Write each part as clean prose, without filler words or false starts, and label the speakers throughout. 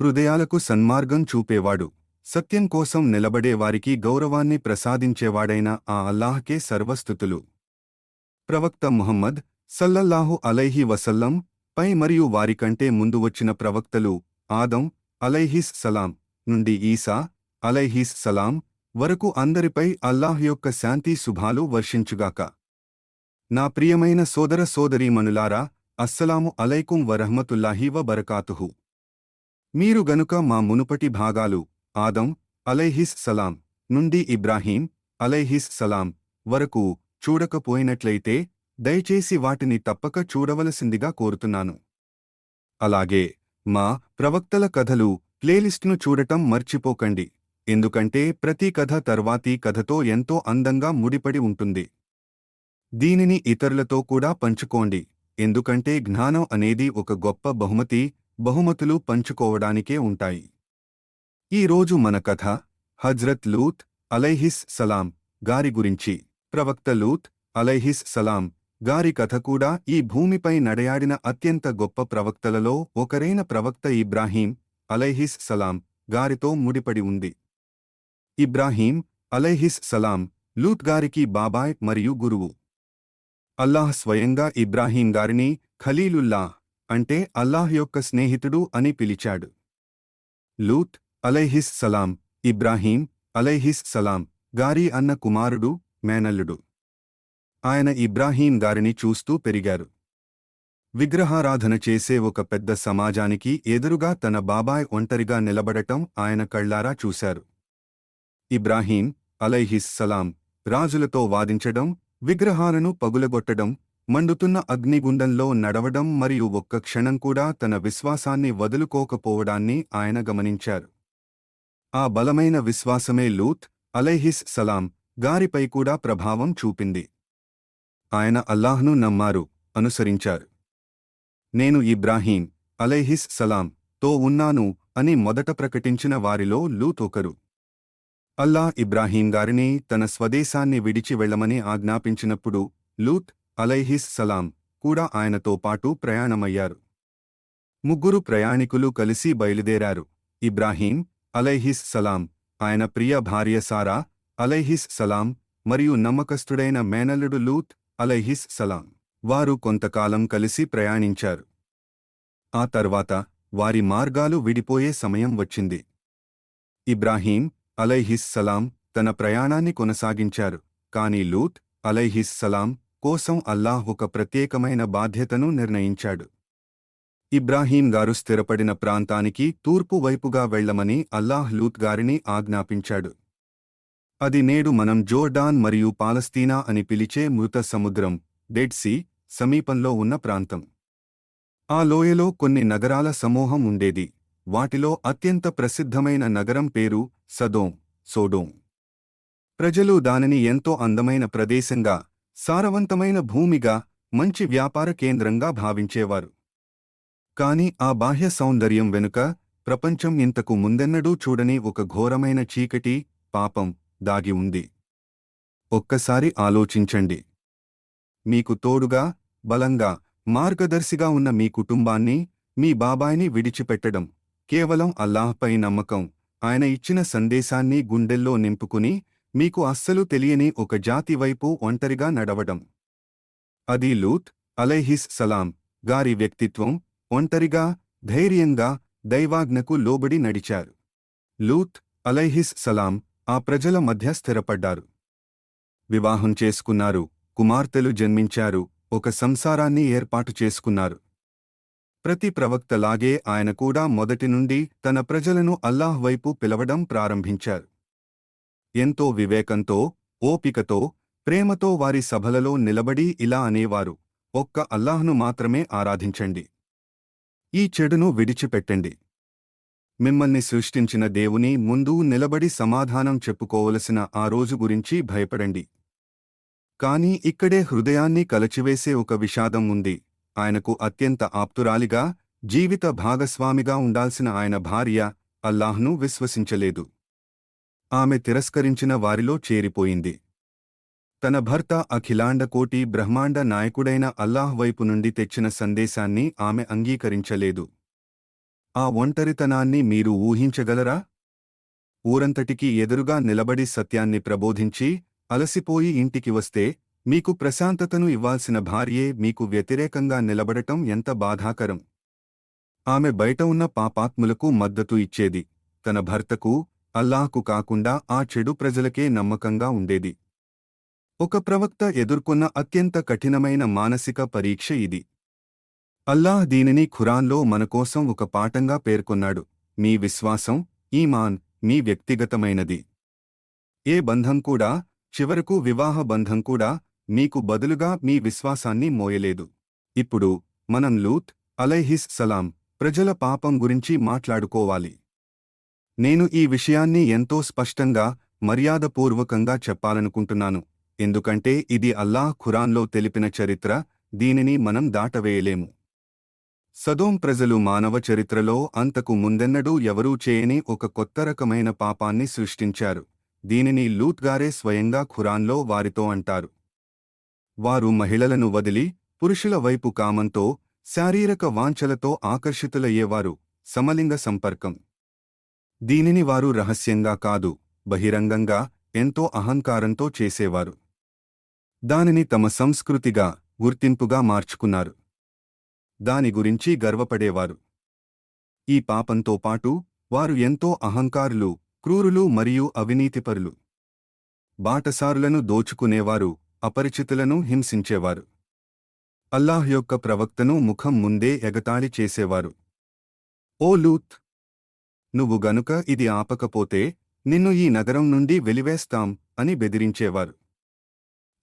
Speaker 1: హృదయాలకు సన్మార్గం చూపేవాడు, సత్యం కోసం నిలబడేవారికి గౌరవాన్ని ప్రసాదించేవాడైన ఆ అల్లాహ్కే సర్వస్తుతులు. ప్రవక్త ముహమ్మద్ సల్లల్లాహు అలైహి వసల్లం పై మరియు వారికంటే ముందు వచ్చిన ప్రవక్తలు ఆదం అలైహిస్ సలాం నుండి ఈసా అలైహిస్ సలాం వరకు అందరిపై అల్లాహ్ యొక్క శాంతి శుభాలు వర్షించుగాక. నా ప్రియమైన సోదర సోదరీమణులారా, అస్సలాము అలైకుం వరహ్మతుల్లాహి వబరకాతుహు. మీరు గనుక మా మునుపటి భాగాలు ఆదం అలైహిస్ సలాం నుండి ఇబ్రాహీం అలైహిస్ సలాం వరకు చూడకపోయినట్లయితే దయచేసి వాటిని తప్పక చూడవలసిందిగా కోరుతున్నాను. అలాగే మా ప్రవక్తల కథలు ప్లేలిస్ట్ను చూడటం మర్చిపోకండి, ఎందుకంటే ప్రతి కథ తర్వాతి కథతో ఎంతో అందంగా ముడిపడి ఉంటుంది. దీనిని ఇతరులతో కూడా పంచుకోండి, ఎందుకంటే జ్ఞానం అనేది ఒక గొప్ప బహుమతి, బహుమతులు పంచుకోవడానికే ఉంటాయి. ఈ రోజు మన కథ హజ్రత్ లూత్ అలైహిస్ సలాం గారి గురించి. ప్రవక్త లూత్ అలైహిస్ సలాం గారి కథ కూడా ఈ భూమిపై నడయాడిన అత్యంత గొప్ప ప్రవక్తలలో ఒకరైన ప్రవక్త ఇబ్రాహీం అలైహిస్ సలాం గారితో ముడిపడి ఉంది. ఇబ్రాహీం అలైహిస్ సలాం లూత్ గారికి బాబాయ్ మరియు గురువు. అల్లాహ్ స్వయంగా ఇబ్రాహీం గారిని ఖలీలుల్లాహ్ అంటే అల్లాహ్ యొక్క స్నేహితుడు అని పిలిచాడు. లూత్ అలైహిస్ సలాం ఇబ్రాహీం అలైహిస్ సలాం గారి అన్న కుమారుడు, మేనల్లుడు. ఆయన ఇబ్రాహీం గారిని చూస్తూ పెరిగారు. విగ్రహారాధన చేసే ఒక పెద్ద సమాజానికి ఎదురుగా తన బాబాయ్ ఒంటరిగా నిలబడటం ఆయన కళ్లారా చూశారు. ఇబ్రాహీం అలైహిస్ సలాం రాజులతో వాదించడం, విగ్రహాలను పగులగొట్టడం, మండుతున్న అగ్నిగుండంలో నడవడం మరియు ఒక్క క్షణం కూడా తన విశ్వాసాన్ని వదులుకోకపోవడాన్ని ఆయన గమనించారు. ఆ బలమైన విశ్వాసమే లూత్ అలైహిస్ సలాం గారిపై కూడా ప్రభావం చూపింది. ఆయన అల్లాహ్ను నమ్మారు, అనుసరించారు. నేను ఇబ్రాహీం అలైహిస్ సలాం తో ఉన్నాను అని మొదట ప్రకటించిన వారిలో లూత్ ఒకరు. అల్లాహ్ ఇబ్రాహీం గారిని తన స్వదేశాన్ని విడిచి వెళ్లమని ఆజ్ఞాపించినప్పుడు లూత్ అలైహిస్ సలాం కూడా ఆయనతో పాటు ప్రయాణమయ్యారు. ముగ్గురు ప్రయాణికులు కలిసి బయలుదేరారు. ఇబ్రాహీం అలైహిస్ సలాం, ఆయన ప్రియ భార్య సారా అలైహిస్ సలాం మరియు నమ్మకస్తుడైన మేనల్లుడు లూత్ అలైహిస్ సలాం. వారు కొంతకాలం కలిసి ప్రయాణించారు. ఆ తర్వాత వారి మార్గాలు విడిపోయే సమయం వచ్చింది. ఇబ్రాహీం అలైహిస్ సలాం తన ప్రయాణాన్ని కొనసాగించారు, కాని లూత్ అలైహిస్ సలాం కోసం అల్లాహ్ ఒక ప్రత్యేకమైన బాధ్యతను నిర్ణయించాడు. ఇబ్రాహీం గారు స్థిరపడిన ప్రాంతానికి తూర్పు వైపుగా వెళ్లమని అల్లాహ్ లూత్ గారిని ఆజ్ఞాపించాడు. అది నేడు మనం జోర్డాన్ మరియు పాలస్తీనా అని పిలిచే మృత సముద్రం డెడ్ సీ సమీపంలో ఉన్న ప్రాంతం. ఆ లోయలో కొన్ని నగరాల సమూహం ఉండేది. వాటిలో అత్యంత ప్రసిద్ధమైన నగరం పేరు సొదోమ్. ప్రజలు దానిని ఎంతో అందమైన ప్రదేశంగా, సారవంతమైన భూమిగా, మంచి వ్యాపార కేంద్రంగా భావించేవారు. కాని ఆ బాహ్య సౌందర్యం వెనుక ప్రపంచం ఇంతకు ముందెన్నడూ చూడని ఒక ఘోరమైన చీకటి, పాపం దాగి ఉంది. ఒక్కసారి ఆలోచించండి. మీకు తోడుగా, బలంగా, మార్గదర్శిగా ఉన్న మీ కుటుంబాన్ని, మీ బాబాయిని విడిచిపెట్టడం, కేవలం అల్లాహ్పై నమ్మకం, ఆయన ఇచ్చిన సందేశాన్ని గుండెల్లో నింపుకుని మీకు అస్సలు తెలియని ఒక జాతి వైపు ఒంటరిగా నడవడం. అది లూత్ అలైహిస్ సలాం గారి వ్యక్తిత్వం. ఒంటరిగా, ధైర్యంగా, దైవాజ్ఞకు లోబడి నడిచారు. లూత్ అలైహిస్ సలాం ఆ ప్రజల మధ్య స్థిరపడ్డారు. వివాహం చేసుకున్నారు, కుమార్తెలు జన్మించారు, ఒక సంసారాన్ని ఏర్పాటు చేసుకున్నారు. ప్రతి ప్రవక్తలాగే ఆయన కూడా మొదటి నుండి తన ప్రజలను అల్లాహ్ వైపు పిలవడం ప్రారంభించారు. ఎంతో వివేకంతో, ఓపికతో, ప్రేమతో వారి సభలలో నిలబడి ఇలా అనేవారు: ఒక్క అల్లాహ్ను మాత్రమే ఆరాధించండి. ఈ చెడును విడిచిపెట్టండి. మిమ్మల్ని సృష్టించిన దేవుని ముందు నిలబడి సమాధానం చెప్పుకోవలసిన ఆ రోజు గురించి భయపడండి. కాని ఇక్కడే హృదయాన్ని కలచివేసే ఒక విషాదం ఉంది. ఆయనకు అత్యంత ఆప్తురాలిగా, జీవిత భాగస్వామిగా ఉండాల్సిన ఆయన భార్య అల్లాహ్ను విశ్వసించలేదు. ఆమె తిరస్కరించిన వారిలో చేరిపోయింది. తన భర్త అఖిలాండకోటి బ్రహ్మాండ నాయకుడైన అల్లాహ్ వైపు నుండి తెచ్చిన సందేశాన్ని ఆమె అంగీకరించలేదు. ఆ ఒంటరితనాన్ని మీరు ఊహించగలరా? ఊరంతటికీ ఎదురుగా నిలబడి సత్యాన్ని ప్రబోధించి అలసిపోయి ఇంటికి వస్తే మీకు ప్రశాంతతను ఇవ్వాల్సిన భార్యే మీకు వ్యతిరేకంగా నిలబడటం ఎంత బాధాకరం. ఆమె బయట ఉన్న పాపాత్ములకు మద్దతు ఇచ్చేది. తన భర్తకు, అల్లాహ్కు కాకుండా ఆ చెడు ప్రజలకే నమ్మకంగా ఉండేది. ఒక ప్రవక్త ఎదుర్కొన్న అత్యంత కఠినమైన మానసిక పరీక్ష ఇది. అల్లాహ్ దీనిని ఖురాన్లో మనకోసం ఒక పాఠంగా పేర్కొన్నాడు. మీ విశ్వాసం, ఈమాన్ మీ వ్యక్తిగతమైనది. ఏ బంధం కూడా, చివరకు వివాహ బంధం కూడా, మీకు బదులుగా మీ విశ్వాసాన్ని మోయలేదు. ఇప్పుడు మనం లూత్ అలైహిస్ సలాం ప్రజల పాపం గురించి మాట్లాడుకోవాలి. నేను ఈ విషయాన్ని ఎంతో స్పష్టంగా, మర్యాదపూర్వకంగా చెప్పాలనుకుంటున్నాను, ఎందుకంటే ఇది అల్లాహ్ ఖురాన్లో తెలిపిన చరిత్ర, దీనిని మనం దాటవేయలేము. సదోం ప్రజలు మానవ చరిత్రలో అంతకు ముందెన్నడూ ఎవరూ చేయని ఒక కొత్త రకమైన పాపాన్ని సృష్టించారు. దీనిని లూత్ గారే స్వయంగా ఖురాన్లో వారితో అంటారు. వారు మహిళలను వదిలి, పురుషుల వైపు కామంతో, శారీరక వాంఛలతో ఆకర్షితులయ్యేవారు. సమలింగ సంపర్కం. దీనిని వారు రహస్యంగా కాదు, బహిరంగంగా, ఎంతో అహంకారంతో చేసేవారు. దానిని తమ సంస్కృతిగా, గుర్తింపుగా మార్చుకున్నారు. దాని గురించి గర్వపడేవారు. ఈ పాపంతో పాటు వారు ఎంతో అహంకారులు, క్రూరులు మరియు అవినీతిపరులు. బాటసారులను దోచుకునేవారు, అపరిచితులను హింసించేవారు. అల్లాహ్ యొక్క ప్రవక్తను ముఖం ముందే ఎగతాళి చేసేవారు. ఓ లూత్! నువ్వు గనుక ఇది ఆపకపోతే నిన్ను ఈ నగరం నుండి వెలివేస్తాం అని బెదిరించేవారు.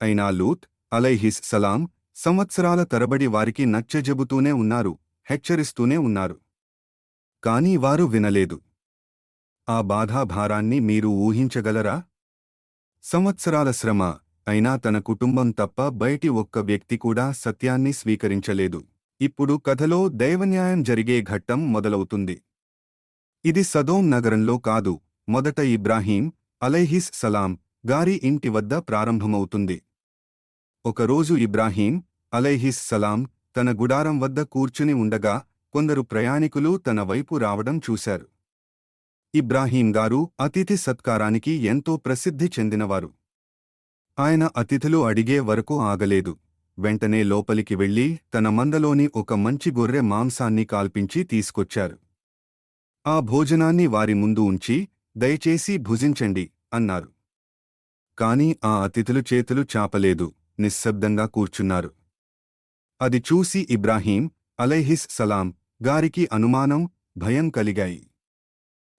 Speaker 1: అయినా లూత్ అలైహిస్ సలాం సంవత్సరాల తరబడి వారికి నచ్చజెబుతూనే ఉన్నారు, హెచ్చరిస్తూనే ఉన్నారు. కానీ వారు వినలేదు. ఆ బాధాభారాన్ని మీరు ఊహించగలరా? సంవత్సరాల శ్రమ, అయినా తన కుటుంబం తప్ప బయటి ఒక్క వ్యక్తి కూడా సత్యాన్ని స్వీకరించలేదు. ఇప్పుడు కథలో దైవన్యాయం జరిగే ఘట్టం మొదలవుతుంది. ఇది సదోం నగరంలో కాదు, మొదట ఇబ్రాహీం అలైహిస్ సలాం గారి ఇంటి వద్ద ప్రారంభమవుతుంది. ఒకరోజు ఇబ్రాహీం అలైహిస్ సలాం తన గుడారం వద్ద కూర్చుని ఉండగా కొందరు ప్రయాణికులు తన వైపు రావడం చూశారు. ఇబ్రాహీం గారు అతిథి సత్కారానికి ఎంతో ప్రసిద్ధి చెందినవారు. ఆయన అతిథులు అడిగే వరకు ఆగలేదు. వెంటనే లోపలికి వెళ్లి తన మందలోని ఒక మంచి గొర్రె మాంసాన్ని కాల్పించి తీసుకొచ్చారు. ఆ భోజనాన్ని వారి ముందు ఉంచి, దయచేసి భుజించండి అన్నారు. కాని ఆ అతిథులు చేతులు చాపలేదు, నిశ్శబ్దంగా కూర్చున్నారు. అది చూసి ఇబ్రాహీం అలైహిస్ సలాం గారికి అనుమానం, భయం కలిగాయి.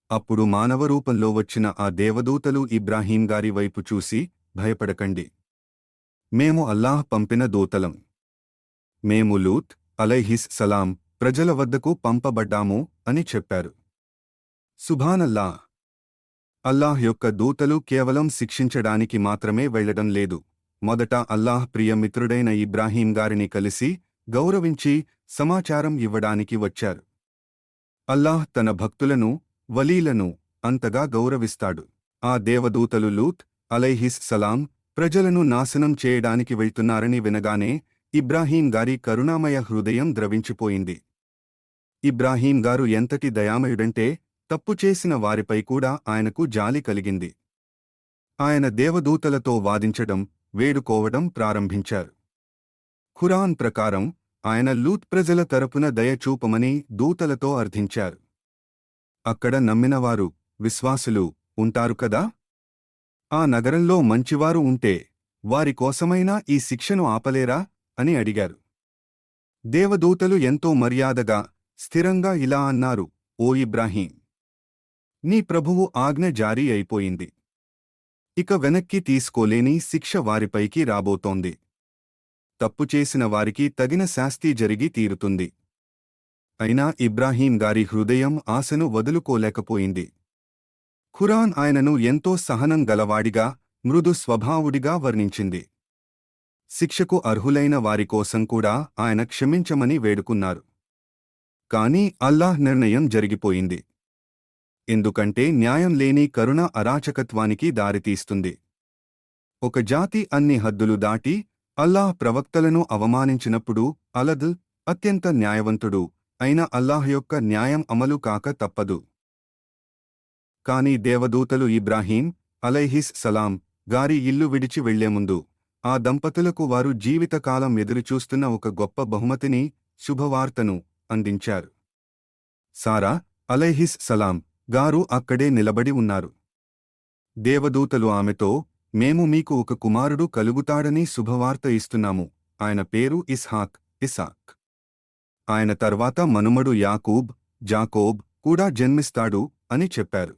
Speaker 1: అప్పుడు మానవరూపంలో వచ్చిన ఆ దేవదూతలు ఇబ్రాహీం గారి వైపు చూసి, భయపడకండి, మేము అల్లాహ్ పంపిన దూతలం. మేము లూత్ అలైహిస్ సలాం ప్రజల వద్దకు పంపబడ్డాము అని చెప్పారు. సుభానల్లాహ్! అల్లాహ్ యొక్క దూతలు కేవలం శిక్షించడానికి మాత్రమే వెళ్లడం లేదు. మొదట అల్లాహ్ ప్రియమిత్రుడైన ఇబ్రాహీం గారిని కలిసి, గౌరవించి, సమాచారం ఇవ్వడానికి వచ్చారు. అల్లాహ్ తన భక్తులను, వలీలను అంతగా గౌరవిస్తాడు. ఆ దేవదూతలు లూత్ అలైహిస్ సలాం ప్రజలను నాశనం చేయడానికి వెళ్తున్నారని వినగానే ఇబ్రాహీం గారి కరుణామయ హృదయం ద్రవించిపోయింది. ఇబ్రాహీం గారు ఎంతటి దయామయుడంటే, తప్పు చేసిన వారిపై కూడా ఆయనకు జాలి కలిగింది. ఆయన దేవదూతలతో వాదించడం, వేడుకోవడం ప్రారంభించారు. ఖురాన్ ప్రకారం ఆయన లూత్ ప్రజల తరపున దయ చూపమని దూతలతో అర్థించారు. అక్కడ నమ్మినవారు, విశ్వాసులు ఉంటారు కదా? ఆ నగరంలో మంచివారు ఉంటే వారి కోసమైనా ఈ శిక్షను ఆపలేరా అని అడిగారు. దేవదూతలు ఎంతో మర్యాదగా, స్థిరంగా ఇలా అన్నారు: ఓ ఇబ్రాహీం! నీ ప్రభువు ఆజ్ఞ జారీ అయిపోయింది. ఇక వెనక్కి తీసుకోలేని శిక్ష వారిపైకి రాబోతోంది. తప్పు చేసిన వారికి తగిన శాస్తి జరిగి తీరుతుంది. అయినా ఇబ్రాహీం గారి హృదయం ఆశను వదులుకోలేకపోయింది. ఖురాన్ ఆయనను ఎంతో సహనం గలవాడిగా, మృదు స్వభావుడిగా వర్ణించింది. శిక్షకు అర్హులైన వారి కోసం కూడా ఆయన క్షమించమని వేడుకున్నారు. కాని అల్లాహ్ నిర్ణయం జరిగిపోయింది. ఎందుకంటే న్యాయం లేని కరుణ అరాచకత్వానికి దారితీస్తుంది. ఒక జాతి అన్ని హద్దులు దాటి అల్లాహ్ ప్రవక్తలను అవమానించినప్పుడు అలద్ అత్యంత న్యాయవంతుడు అయిన అల్లాహ్ యొక్క న్యాయం అమలు కాక తప్పదు. కాని దేవదూతలు ఇబ్రాహీం అలైహిస్ సలాం గారి ఇల్లు విడిచి వెళ్లేముందు ఆ దంపతులకు వారు జీవితకాలం ఎదురుచూస్తున్న ఒక గొప్ప బహుమతిని, శుభవార్తను అందించారు. సారా అలైహిస్ సలాం గారు అక్కడే నిలబడి ఉన్నారు. దేవదూతలు ఆమెతో, మేము మీకు ఒక కుమారుడు కలుగుతాడని శుభవార్త ఇస్తున్నాము. ఆయన పేరు ఇసాక్. ఆయన తర్వాత మనుమడు జాకోబ్ కూడా జన్మిస్తాడు అని చెప్పారు.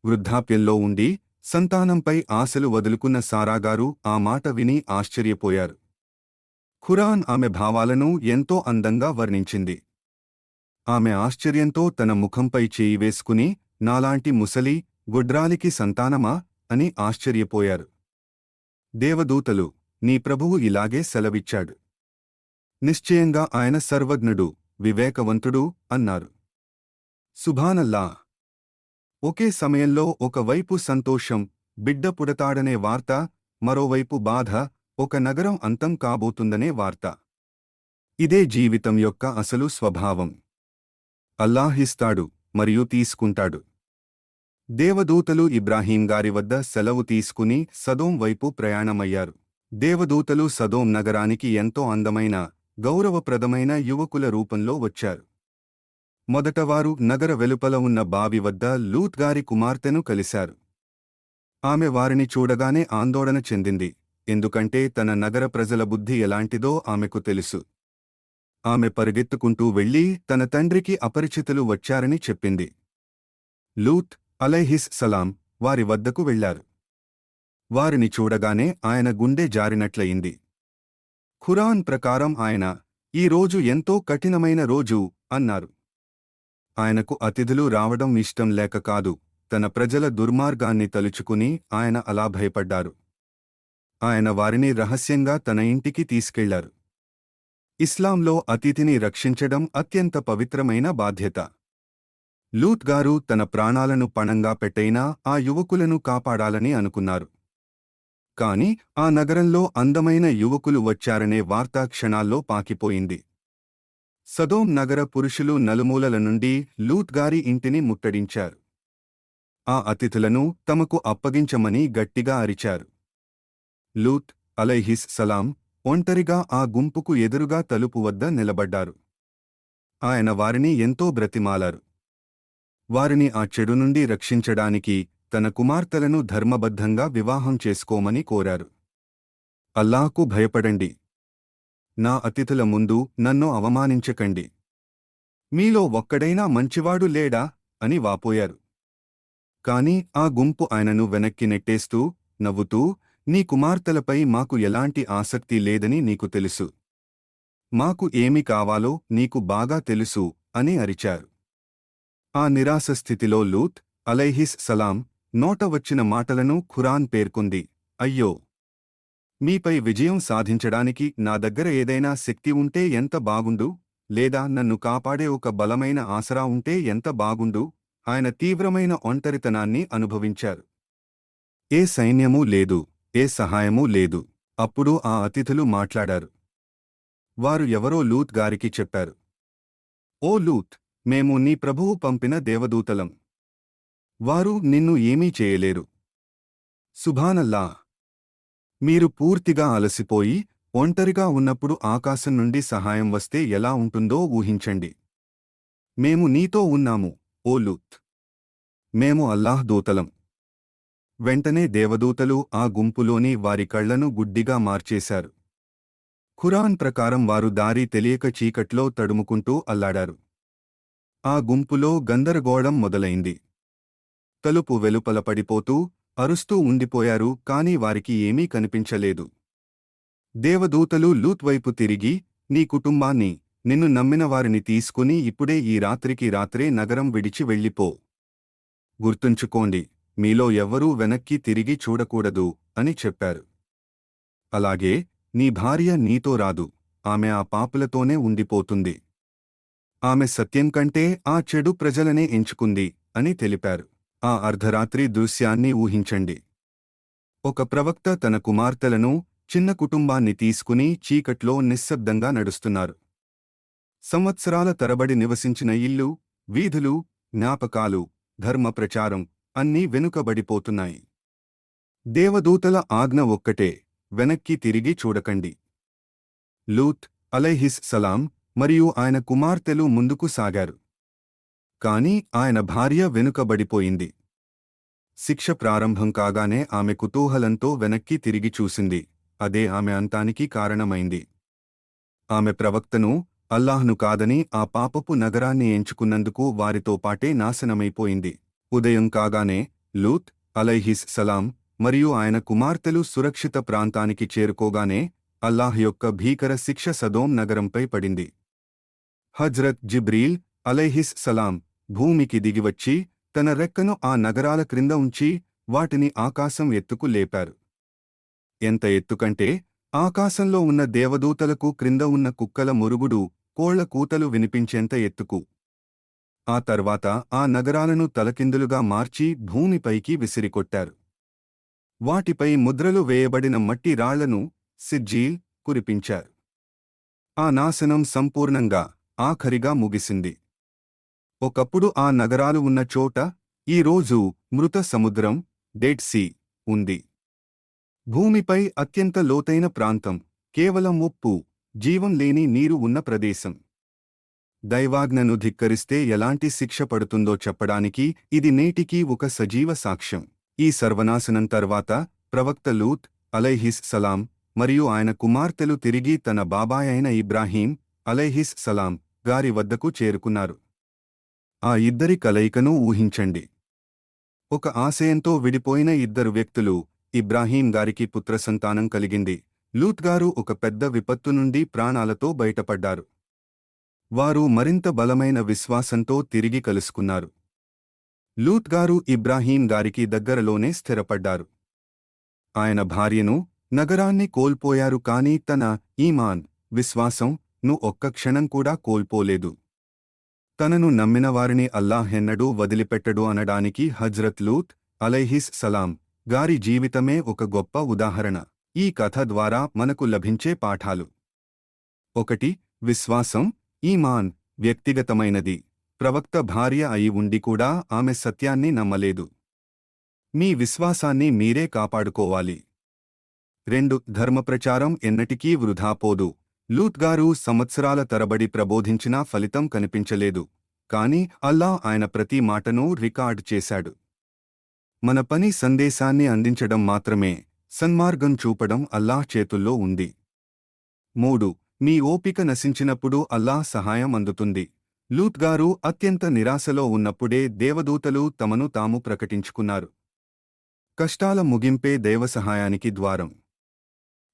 Speaker 1: వృద్ధాప్యంలో ఉండి సంతానంపై ఆశలు వదులుకున్న సారాగారు ఆ మాట విని ఆశ్చర్యపోయారు. ఖురాన్ ఆమె భావాలను ఎంతో అందంగా వర్ణించింది. ఆమె ఆశ్చర్యంతో తన ముఖంపై చేయి వేసుకుని, నాలాంటి ముసలి గుడ్రాలికి సంతానమా అని ఆశ్చర్యపోయారు. దేవదూతలు, నీ ప్రభువు ఇలాగే సెలవిచ్చాడు. నిశ్చయంగా ఆయన సర్వజ్ఞుడు, వివేకవంతుడు అన్నారు. సుభానల్లా. ఒకే సమయంలో ఒకవైపు సంతోషం, బిడ్డ పుడతాడనే వార్త, మరోవైపు బాధ, ఒక నగరం అంతం కాబోతుందనే వార్త. ఇదే జీవితం యొక్క అసలు స్వభావం. అల్లాహ్ ఇస్తాడు మరియు తీసుకుంటాడు. దేవదూతలు ఇబ్రాహీం గారి వద్ద సెలవు తీసుకుని సదోం వైపు ప్రయాణమయ్యారు. దేవదూతలు సదోం నగరానికి ఎంతో అందమైన, గౌరవప్రదమైన యువకుల రూపంలో వచ్చారు. మొదట వారు నగర వెలుపల ఉన్న బావి వద్ద లూత్ గారి కుమార్తెను కలిశారు. ఆమె వారిని చూడగానే ఆందోళన చెందింది, ఎందుకంటే తన నగర ప్రజల బుద్ధి ఎలాంటిదో ఆమెకు తెలుసు. ఆమె పరిగెత్తుకుంటూ వెళ్లి తన తండ్రికి అపరిచితులు వచ్చారని చెప్పింది. లూత్ అలైహిస్ సలాం వారి వద్దకు వెళ్లారు. వారిని చూడగానే ఆయన గుండె జారినట్లయింది. ఖురాన్ ప్రకారం ఆయన, ఈ రోజు ఎంతో కఠినమైన రోజు అన్నారు. ఆయనకు అతిథులు రావడం ఇష్టం లేక కాదు, తన ప్రజల దుర్మార్గాన్ని తలుచుకుని ఆయన అలా భయపడ్డారు. ఆయన వారిని రహస్యంగా తన ఇంటికి తీసుకెళ్లారు. ఇస్లాంలో అతిథిని రక్షించడం అత్యంత పవిత్రమైన బాధ్యత. లూత్ గారు తన ప్రాణాలను పణంగా పెట్టైనా ఆ యువకులను కాపాడాలని అనుకున్నారు. కాని ఆ నగరంలో అందమైన యువకులు వచ్చారనే వార్త క్షణాల్లో పాకిపోయింది. సదోం నగర పురుషులు నలుమూలల నుండి లూత్ గారి ఇంటిని ముట్టడించారు. ఆ అతిథులను తమకు అప్పగించమని గట్టిగా అరిచారు. లూత్ అలైహిస్ సలాం ఒంటరిగా ఆ గుంపుకు ఎదురుగా తలుపు వద్ద నిలబడ్డారు. ఆయన వారిని ఎంతో బ్రతిమాలారు. వారిని ఆ చెడు నుండి రక్షించడానికి తన కుమార్తెలను ధర్మబద్ధంగా వివాహం చేసుకోమని కోరారు. అల్లాహ్కు భయపడండి. నా అతిథుల ముందు నన్ను అవమానించకండి. మీలో ఒక్కడైనా మంచివాడు లేడా అని వాపోయారు. కాని ఆ గుంపు ఆయనను వెనక్కి నెట్టేస్తూ, నవ్వుతూ, నీ కుమార్తెలపై మాకు ఎలాంటి ఆసక్తి లేదని నీకు తెలుసు. మాకు ఏమి కావాలో నీకు బాగా తెలుసు అని అరిచారు. ఆ నిరాశ స్థితిలో లూత్ అలైహిస్ సలాం నోట వచ్చిన మాటలను ఖురాన్ పేర్కొంది. అయ్యో! మీపై విజయం సాధించడానికి నా దగ్గర ఏదైనా శక్తి ఉంటే ఎంత బాగుండు, లేదా నన్ను కాపాడే ఒక బలమైన ఆసరా ఉంటే ఎంత బాగుండు. ఆయన తీవ్రమైన ఒంటరితనాన్ని అనుభవించారు. ఏ సైన్యమూ లేదు, ఏ సహాయమూ లేదు. అప్పుడు ఆ అతిథులు మాట్లాడారు. వారు ఎవరో లూత్ గారికి చెప్పారు. ఓ లూత్, మేము నీ ప్రభువు పంపిన దేవదూతలం. వారు నిన్ను ఏమీ చేయలేరు. సుభానల్లా. మీరు పూర్తిగా అలసిపోయి ఒంటరిగా ఉన్నప్పుడు ఆకాశం నుండి సహాయం వస్తే ఎలా ఉంటుందో ఊహించండి. మేము నీతో ఉన్నాము, ఓ లూత్. మేము అల్లాహ్ దూతలం. వెంటనే దేవదూతలు ఆ గుంపులోని వారి కళ్లను గుడ్డిగా మార్చేశారు. ఖురాన్ ప్రకారం వారు దారి తెలియక చీకట్లో తడుముకుంటూ అల్లాడారు. ఆ గుంపులో గందరగోళం మొదలైంది. తలుపు వెలుపల పడిపోతూ అరుస్తూ ఉండిపోయారు. కాని వారికి ఏమీ కనిపించలేదు. దేవదూతలు లూత్ వైపు తిరిగి, నీ కుటుంబాన్ని, నిన్ను నమ్మిన వారిని తీసుకుని ఇప్పుడే ఈ రాత్రికి రాత్రే నగరం విడిచి వెళ్ళిపో. గుర్తుంచుకోండి, మీలో ఎవ్వరూ వెనక్కి తిరిగి చూడకూడదు అని చెప్పారు. అలాగే నీ భార్య నీతో రాదు, ఆమె ఆ పాపులతోనే ఉండిపోతుంది. ఆమె సత్యం కంటే ఆ చెడు ప్రజలనే ఎంచుకుంది అని తెలిపారు. ఆ అర్ధరాత్రి దృశ్యాన్ని ఊహించండి. ఒక ప్రవక్త తన కుమార్తెలను, చిన్న కుటుంబాన్ని తీసుకుని చీకట్లో నిశ్శబ్దంగా నడుస్తున్నారు. సంవత్సరాల తరబడి నివసించిన ఇల్లు, వీధులు, జ్ఞాపకాలు, ధర్మ ప్రచారం అన్నీ వెనుకబడిపోతున్నాయి. దేవదూతల ఆజ్ఞ ఒక్కటే, వెనక్కి తిరిగి చూడకండి. లూత్ అలైహిస్ సలాం మరియు ఆయన కుమార్తెలు ముందుకు సాగారు. కాని ఆయన భార్య వెనుకబడిపోయింది. శిక్ష ప్రారంభం కాగానే ఆమె కుతూహలంతో వెనక్కి తిరిగి చూసింది. అదే ఆమె అంతానికి కారణమైంది. ఆమె ప్రవక్తను, అల్లాహ్ను కాదని ఆ పాపపు నగరాన్ని ఎంచుకున్నందుకు వారితో పాటే నాశనమైపోయింది. ఉదయం కాగానే లూత్ అలైహిస్ సలాం మరియు ఆయన కుమార్తెలు సురక్షిత ప్రాంతానికి చేరుకోగానే అల్లాహ్ యొక్క భీకర శిక్ష సదోం నగరంపై పడింది. హజ్రత్ జిబ్రీల్ అలైహిస్ సలాం భూమికి దిగివచ్చి తన రెక్కను ఆ నగరాల క్రింద ఉంచి వాటిని ఆకాశం ఎత్తుకు లేపారు. ఎంత ఎత్తుకంటే ఆకాశంలో ఉన్న దేవదూతలకు క్రింద ఉన్న కుక్కల మురుగుడు, కోళ్ల కూతలు వినిపించేంత ఎత్తుకు. ఆ తర్వాత ఆ నగరాలను తలకిందులుగా మార్చి భూమిపైకి విసిరికొట్టారు. వాటిపై ముద్రలు వేయబడిన మట్టి రాళ్లను, సిజ్జీల్, కురిపించారు. ఆ నాశనం సంపూర్ణంగా, ఆఖరిగా ముగిసింది. ఒకప్పుడు ఆ నగరాలు ఉన్న చోట ఈ రోజు మృత సముద్రం, డెడ్ సీ, ఉంది. భూమిపై అత్యంత లోతైన ప్రాంతం, కేవలం ఉప్పు, జీవం లేని నీరు ఉన్న ప్రదేశం. దైవాజ్ఞను ధిక్కరిస్తే ఎలాంటి శిక్ష పడుతుందో చెప్పడానికి ఇది నేటికీ ఒక సజీవ సాక్ష్యం. ఈ సర్వనాశనం తర్వాత ప్రవక్త లూత్ అలైహిస్ సలాం మరియు ఆయన కుమార్తెలు తిరిగి తన బాబాయ్ అయిన ఇబ్రాహీం అలైహిస్ సలాం గారి వద్దకు చేరుకున్నారు. ఆ ఇద్దరి కలయికను ఊహించండి. ఒక ఆశయంతో విడిపోయిన ఇద్దరు వ్యక్తులు. ఇబ్రాహీం గారికి పుత్రసంతానం కలిగింది. లూత్ గారు ఒక పెద్ద విపత్తు నుండి ప్రాణాలతో బయటపడ్డారు. వారు మరింత బలమైన విశ్వాసంతో తిరిగి కలుసుకున్నారు. లూత్ గారు ఇబ్రాహీం గారికి దగ్గరలోనే స్థిరపడ్డారు. ఆయన భార్యను, నగరాన్ని కోల్పోయారు కాని తన ఈమాన్, విశ్వాసం ను ఒక్క క్షణం కూడా కోల్పోలేదు. తనను నమ్మినవారిని అల్లాహ్ ఎన్నడూ వదిలిపెట్టడు అనడానికి హజ్రత్ లూత్ అలైహిస్ సలాం గారి జీవితమే ఒక గొప్ప ఉదాహరణ. ఈ కథ ద్వారా మనకు లభించే పాఠాలు: 1. విశ్వాసం, ఈమాన్ వ్యక్తిగతమైనది. ప్రవక్త భార్య అయి ఉండి కూడా ఆమె సత్యాన్ని నమ్మలేదు. మీ విశ్వాసాన్ని మీరే కాపాడుకోవాలి. 2. ధర్మప్రచారం ఎన్నటికీ వృధా పోదు. లూత్ గారు సంవత్సరాల తరబడి ప్రబోధించినా ఫలితం కనిపించలేదు. కాని అల్లాహ్ ఆయన ప్రతి మాటను రికార్డ్ చేశాడు. మన పని సందేశాన్ని అందించడం మాత్రమే. సన్మార్గం చూపడం అల్లాహ్ చేతుల్లో ఉంది. 3. మీ ఓపిక నశించినప్పుడు అల్లాహ్ సహాయం అందుతుంది. లూత్ గారు అత్యంత నిరాశలో ఉన్నప్పుడే దేవదూతలు తమను తాము ప్రకటించుకున్నారు. కష్టాల ముగింపే దైవసహాయానికి ద్వారం.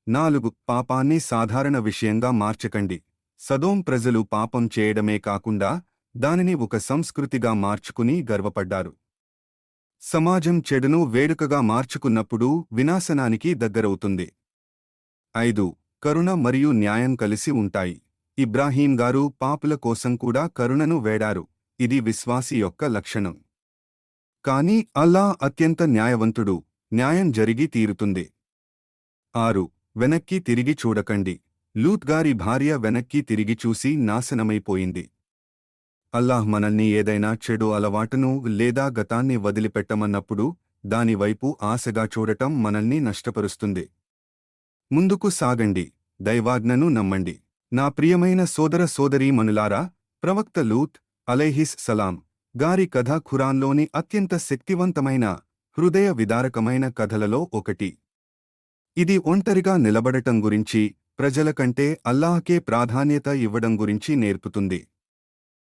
Speaker 1: 4. పాపాన్ని సాధారణ విషయంగా మార్చకండి. సదోం ప్రజలు పాపం చేయడమే కాకుండా దానిని ఒక సంస్కృతిగా మార్చుకుని గర్వపడ్డారు. సమాజం చెడును వేడుకగా మార్చుకున్నప్పుడు వినాశనానికి దగ్గరవుతుంది. 5. కరుణ మరియు న్యాయం కలిసి ఉంటాయి. ఇబ్రాహీం గారు పాపుల కోసం కూడా కరుణను వేడారు. ఇది విశ్వాసి యొక్క లక్షణం. కాని అల్లాహ్ అత్యంత న్యాయవంతుడు. న్యాయం జరిగి తీరుతుంది. 6. వెనక్కి తిరిగి చూడకండి. లూత్ గారి భార్య వెనక్కి తిరిగి చూసి నాశనమైపోయింది. అల్లాహ్ మనల్ని ఏదైనా చెడు అలవాటును లేదా గతాన్ని వదిలిపెట్టమన్నప్పుడు దానివైపు ఆశగా చూడటం మనల్ని నష్టపరుస్తుంది. ముందుకు సాగండి. దైవాజ్ఞను నమ్మండి. నా ప్రియమైన సోదర సోదరీమణులారా, ప్రవక్త లూత్ అలైహిస్ సలాం గారి కథ ఖురాన్లోని అత్యంత శక్తివంతమైన, హృదయ విదారకమైన కథలలో ఒకటి. ఇది ఒంటరిగా నిలబడటం గురించి, ప్రజల కంటే అల్లాహ్కే ప్రాధాన్యత ఇవ్వడం గురించి నేర్పుతుంది.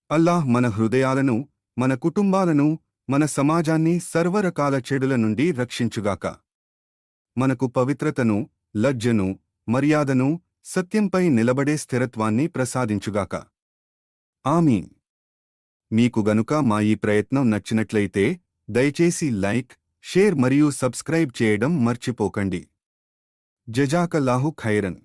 Speaker 1: అల్లాహ్ మన హృదయాలను, మన కుటుంబాలను, మన సమాజాన్ని సర్వరకాల చెడుల నుండి రక్షించుగాక. మనకు పవిత్రతను, లజ్జను, మర్యాదను, సత్యంపై నిలబడే స్థిరత్వాన్ని ప్రసాదించుగాక. ఆమీన్. మీకు గనుక మా ఈ ప్రయత్నం నచ్చినట్లయితే దయచేసి లైక్, షేర్ మరియు సబ్స్క్రైబ్ చేయడం మర్చిపోకండి. జజాకల్లాహు ఖైరన్.